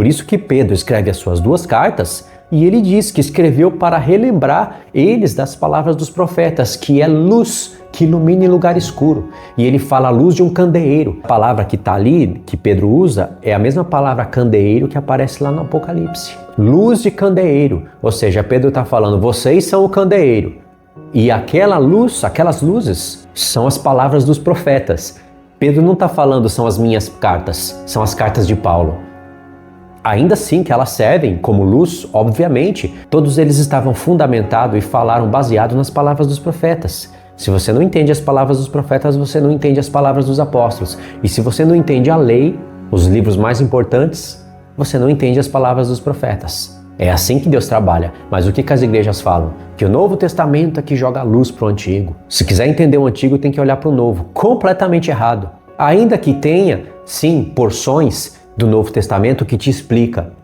Por isso que Pedro escreve as suas duas cartas e ele diz que escreveu para relembrar eles das palavras dos profetas, que é luz que ilumina em lugar escuro. E ele fala a luz de um candeeiro. A palavra que está ali, que Pedro usa, é a mesma palavra candeeiro que aparece lá no Apocalipse. Luz de candeeiro. Ou seja, Pedro está falando, vocês são o candeeiro. E aquela luz, aquelas luzes, são as palavras dos profetas. Pedro não está falando são as minhas cartas, são as cartas de Paulo. Ainda assim que elas servem como luz, obviamente, todos eles estavam fundamentados e falaram baseado nas palavras dos profetas. Se você não entende as palavras dos profetas, você não entende as palavras dos apóstolos. E se você não entende a lei, os livros mais importantes, você não entende as palavras dos profetas. É assim que Deus trabalha. Mas o que as igrejas falam? Que o Novo Testamento é que joga a luz para o Antigo. Se quiser entender o Antigo, tem que olhar para o Novo. Completamente errado. Ainda que tenha, sim, porções do Novo Testamento que te explica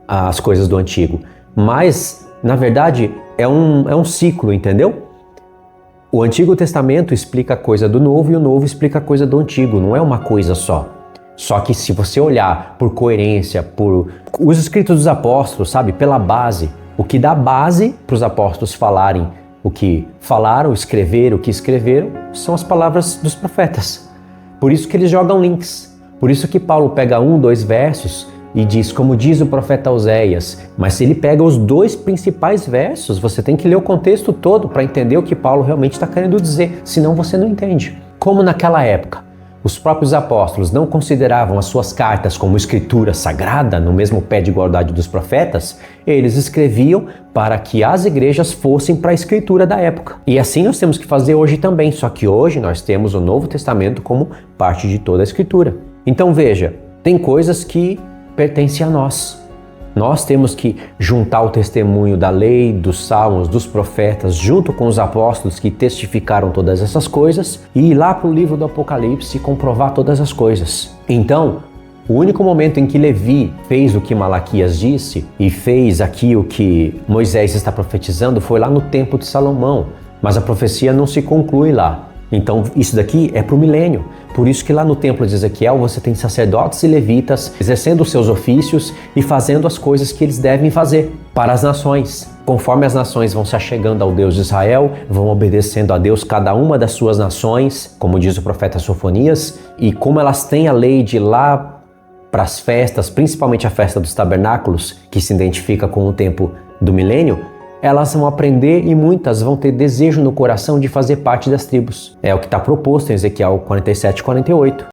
as coisas do Antigo. Mas, na verdade, é um ciclo, entendeu? O Antigo Testamento explica a coisa do Novo e o Novo explica a coisa do Antigo. Não é uma coisa só. Só que se você olhar por coerência, por os escritos dos apóstolos, sabe? Pela base. O que dá base para os apóstolos falarem o que falaram, escreveram o que escreveram, são as palavras dos profetas. Por isso que eles jogam links. Por isso que Paulo pega 1, 2 versos e diz, como diz o profeta Oséias. Mas se ele pega os 2 principais versos, você tem que ler o contexto todo para entender o que Paulo realmente está querendo dizer. Senão você não entende. Como naquela época, os próprios apóstolos não consideravam as suas cartas como escritura sagrada, no mesmo pé de igualdade dos profetas, eles escreviam para que as igrejas fossem para a escritura da época. E assim nós temos que fazer hoje também, só que hoje nós temos o Novo Testamento como parte de toda a escritura. Então veja, tem coisas que pertencem a nós. Nós temos que juntar o testemunho da lei, dos salmos, dos profetas, junto com os apóstolos que testificaram todas essas coisas e ir lá para o livro do Apocalipse e comprovar todas as coisas. Então, o único momento em que Levi fez o que Malaquias disse e fez aqui o que Moisés está profetizando foi lá no Templo de Salomão, mas a profecia não se conclui lá. Então isso daqui é para o milênio. Por isso que lá no templo de Ezequiel você tem sacerdotes e levitas exercendo os seus ofícios e fazendo as coisas que eles devem fazer para as nações. Conforme as nações vão se achegando ao Deus de Israel, vão obedecendo a Deus cada uma das suas nações, como diz o profeta Sofonias, e como elas têm a lei de ir lá para as festas, principalmente a festa dos tabernáculos, que se identifica com o tempo do milênio, elas vão aprender e muitas vão ter desejo no coração de fazer parte das tribos. É o que está proposto em Ezequiel 47 e 48.